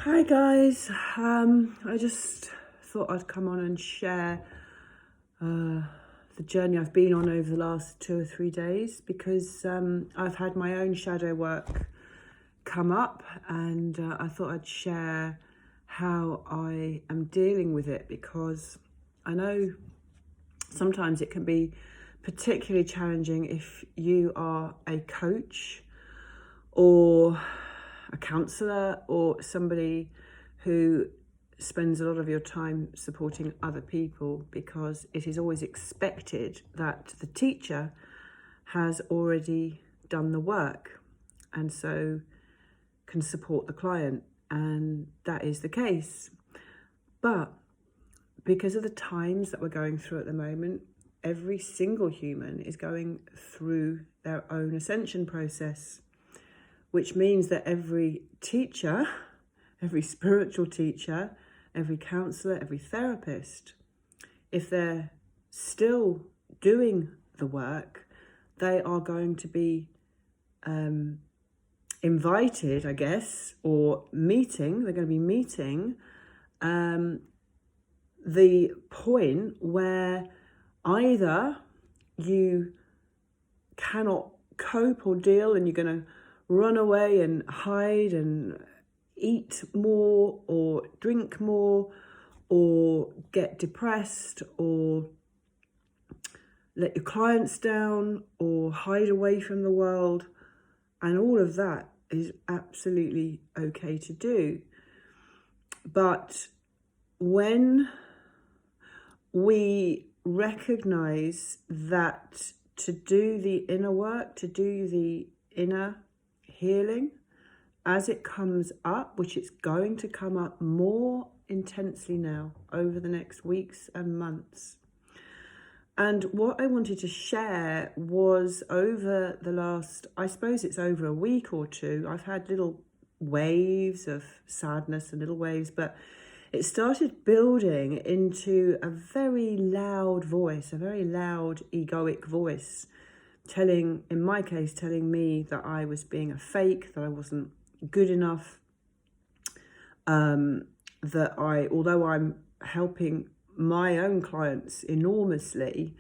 Hi guys, I just thought I'd come on and share the journey I've been on over the last 2 or 3 days because I've had my own shadow work come up, and I thought I'd share how I am dealing with it, because I know sometimes it can be particularly challenging if you are a coach or a counsellor or somebody who spends a lot of your time supporting other people, because it is always expected that the teacher has already done the work and so can support the client, and that is the case. But because of the times that we're going through at the moment, every single human is going through their own ascension process, which means that every teacher, every spiritual teacher, every counsellor, every therapist, if they're still doing the work, they are going to be invited, I guess, or meeting, they're going to be meeting the point where either you cannot cope or deal and you're going to run away and hide and eat more or drink more or get depressed or let your clients down or hide away from the world. And all of that is absolutely okay to do. But when we recognize that to do the inner work, to do the inner healing as it comes up, which it's going to come up more intensely now over the next weeks and months. And what I wanted to share was, over the last, I suppose it's over a week or two, I've had little waves of sadness and little waves, but it started building into a very loud voice, a very loud egoic voice, in my case, telling me that I was being a fake, that I wasn't good enough, although I'm helping my own clients enormously,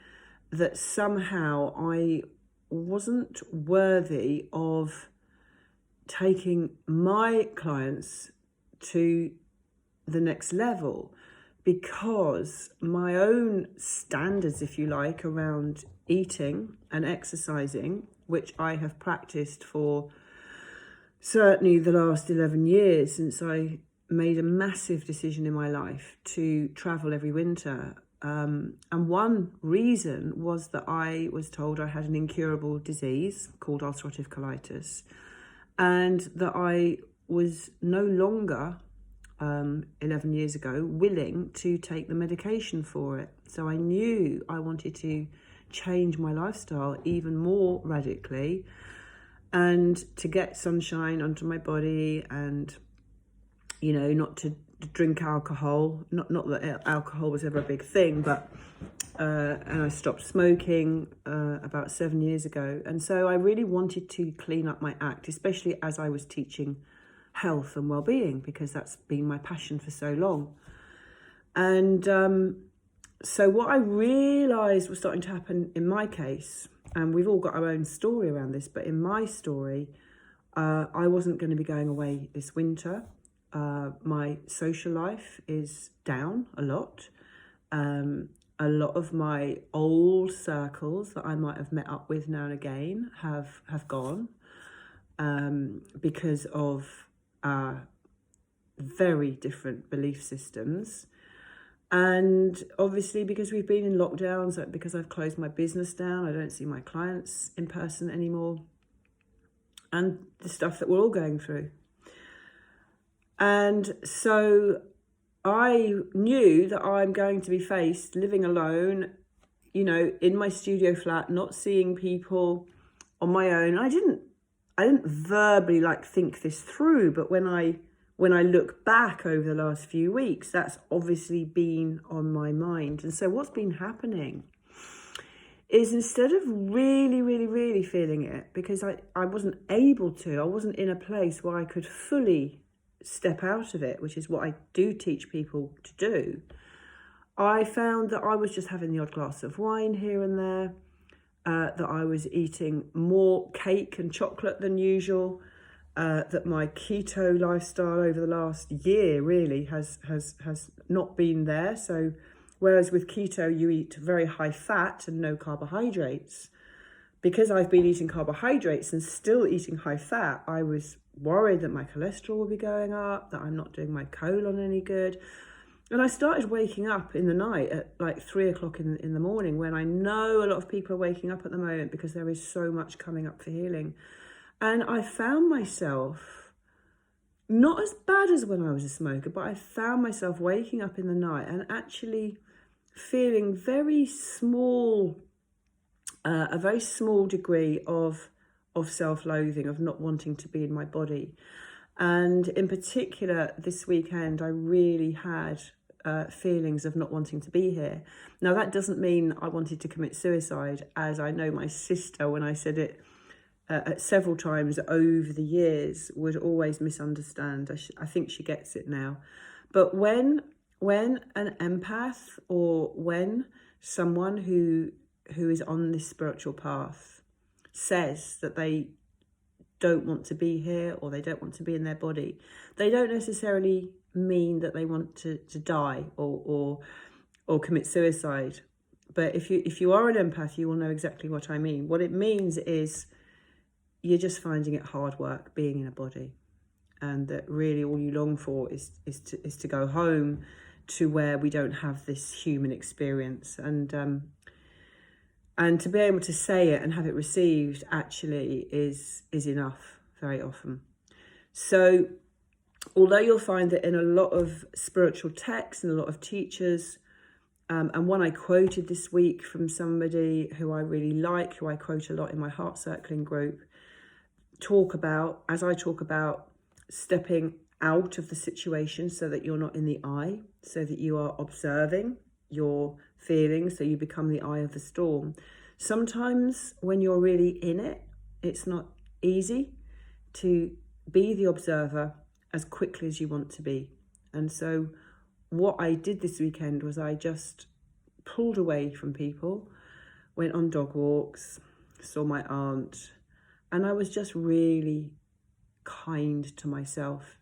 that somehow I wasn't worthy of taking my clients to the next level, because my own standards, if you like, around eating and exercising, which I have practiced for certainly the last 11 years, since I made a massive decision in my life to travel every winter. And one reason was that I was told I had an incurable disease called ulcerative colitis, and that I was no longer 11 years ago willing to take the medication for it. So I knew I wanted to change my lifestyle even more radically, and to get sunshine onto my body, and not to drink alcohol, not that alcohol was ever a big thing, but and I stopped smoking about 7 years ago. And so I really wanted to clean up my act, especially as I was teaching health and well-being, because that's been my passion for so long. And so what I realized was starting to happen in my case, and we've all got our own story around this, but in my story, I wasn't going to be going away this winter. My social life is down a lot. A lot of my old circles that I might have met up with now and again have gone, because of very different belief systems. And obviously, because we've been in lockdowns, because I've closed my business down, I don't see my clients in person anymore, and the stuff that we're all going through. And so I knew that I'm going to be faced living alone, in my studio flat, not seeing people, on my own. I didn't verbally think this through, but when I look back over the last few weeks, that's obviously been on my mind. And so what's been happening is, instead of really, really, really feeling it, because I wasn't able to, I wasn't in a place where I could fully step out of it, which is what I do teach people to do, I found that I was just having the odd glass of wine here and there, that I was eating more cake and chocolate than usual, that my keto lifestyle over the last year really has not been there. So whereas with keto you eat very high fat and no carbohydrates, because I've been eating carbohydrates and still eating high fat, I was worried that my cholesterol would be going up, that I'm not doing my colon any good. And I started waking up in the night at like 3 o'clock in the morning, when I know a lot of people are waking up at the moment because there is so much coming up for healing. And I found myself, not as bad as when I was a smoker, but I found myself waking up in the night and actually feeling very small, a very small degree of self-loathing, of not wanting to be in my body. And in particular, this weekend, I really had feelings of not wanting to be here. Now, that doesn't mean I wanted to commit suicide, as I know my sister, when I said it several times over the years, would always misunderstand. I think she gets it now. But when an empath, or when someone who is on this spiritual path says that they don't want to be here, or they don't want to be in their body, they don't necessarily mean that they want to die or commit suicide. But if you are an empath, you will know exactly what I mean. What it means is you're just finding it hard work being in a body, and that really all you long for is to go home to where we don't have this human experience, and to be able to say it and have it received actually is enough very often. So although you'll find that in a lot of spiritual texts and a lot of teachers, and one I quoted this week from somebody who I really like, who I quote a lot in my heart circling group, as I talk about stepping out of the situation so that you're not in the eye, so that you are observing your feelings, so you become the eye of the storm. Sometimes when you're really in it, it's not easy to be the observer as quickly as you want to be. And so what I did this weekend was I just pulled away from people, went on dog walks, saw my aunt, and I was just really kind to myself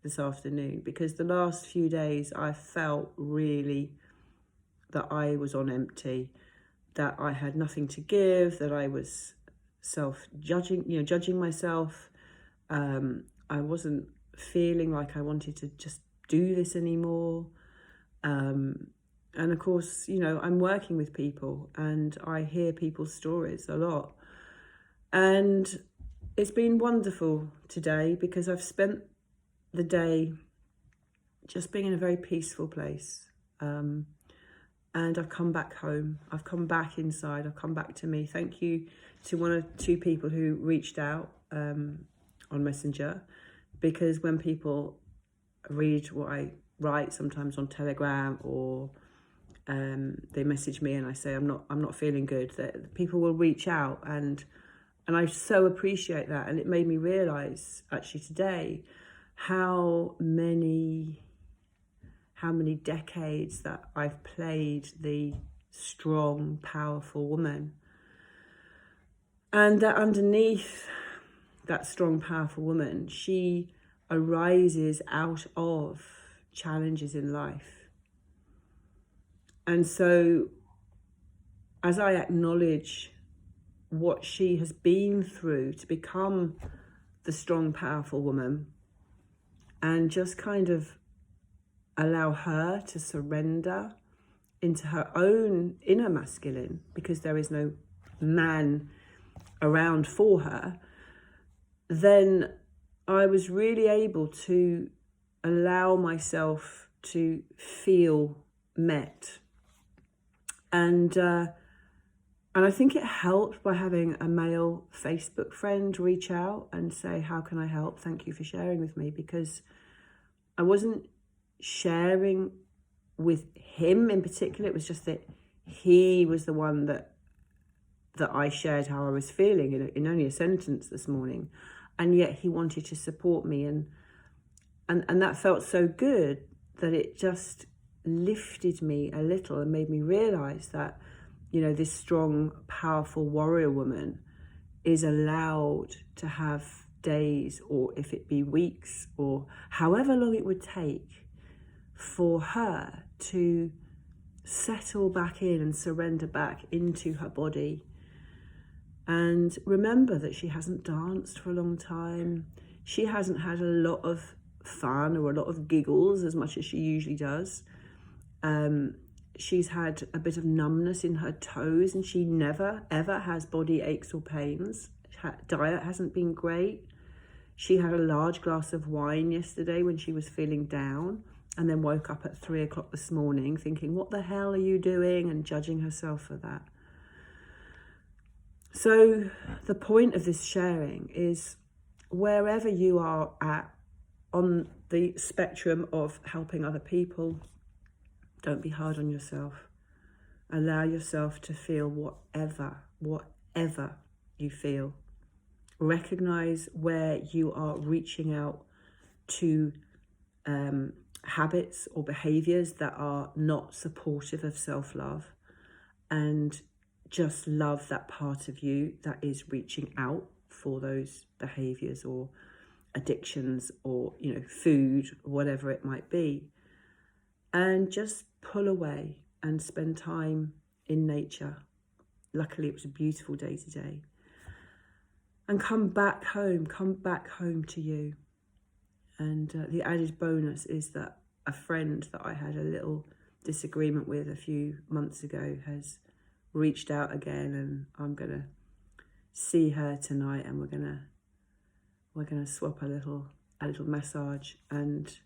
this afternoon, because the last few days I felt really that I was on empty, that I had nothing to give, that I was judging myself. I wasn't feeling like I wanted to just do this anymore. And of course, I'm working with people and I hear people's stories a lot. And it's been wonderful today, because I've spent the day just being in a very peaceful place. And I've come back home. I've come back inside. I've come back to me. Thank you to one or two people who reached out on Messenger, because when people read what I write, sometimes on Telegram, or they message me and I say I'm not feeling good, that people will reach out, and I so appreciate that. And it made me realise actually today how many decades that I've played the strong, powerful woman, and that underneath that strong, powerful woman, she arises out of challenges in life. And so as I acknowledge what she has been through to become the strong, powerful woman, and just kind of allow her to surrender into her own inner masculine, because there is no man around for her, then I was really able to allow myself to feel met. And I think it helped by having a male Facebook friend reach out and say, how can I help? Thank you for sharing with me, because I wasn't sharing with him in particular. It was just that he was the one that I shared how I was feeling in only a sentence this morning, and yet he wanted to support me. and that felt so good that it just lifted me a little and made me realise that, you know, this strong, powerful warrior woman is allowed to have days, or if it be weeks, or however long it would take for her to settle back in and surrender back into her body. And remember that she hasn't danced for a long time. She hasn't had a lot of fun or a lot of giggles as much as she usually does. She's had a bit of numbness in her toes, and she never ever has body aches or pains. Her diet hasn't been great. She had a large glass of wine yesterday when she was feeling down, and then woke up at 3 o'clock this morning thinking, what the hell are you doing? And judging herself for that. So the point of this sharing is, wherever you are at on the spectrum of helping other people, don't be hard on yourself. Allow yourself to feel whatever you feel. Recognize where you are reaching out to habits or behaviors that are not supportive of self-love, and just love that part of you that is reaching out for those behaviors or addictions, or, you know, food, whatever it might be. And just pull away and spend time in nature. Luckily, it was a beautiful day today. And come back home to you. And the added bonus is that a friend that I had a little disagreement with a few months ago has reached out again, and I'm gonna see her tonight, and we're gonna swap a little massage, and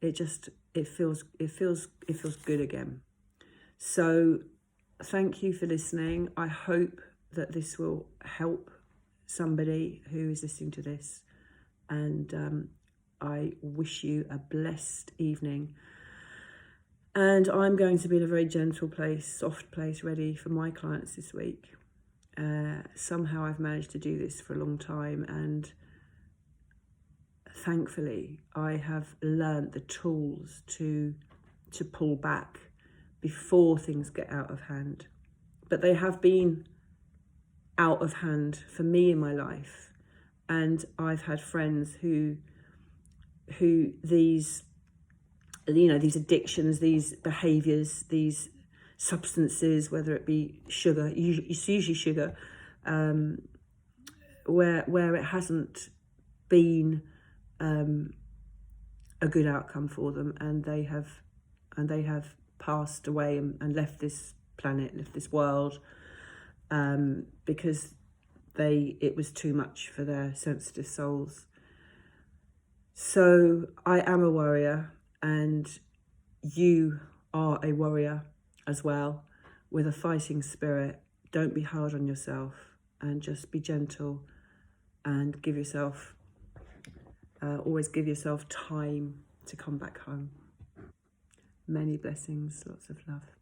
it feels good again. So thank you for listening. I hope that this will help somebody who is listening to this, and I wish you a blessed evening. And I'm going to be in a very gentle place, soft place, ready for my clients this week. Somehow I've managed to do this for a long time, and thankfully I have learned the tools to pull back before things get out of hand. But they have been out of hand for me in my life, and I've had friends who these, you know, these addictions, these behaviors, these substances, whether it be sugar, it's usually sugar, where it hasn't been a good outcome for them, and they have passed away and left this planet, left this world, because it was too much for their sensitive souls. So I am a warrior, and you are a warrior as well, with a fighting spirit. Don't be hard on yourself, and just be gentle, and give yourself, always give yourself time to come back home. Many blessings, lots of love.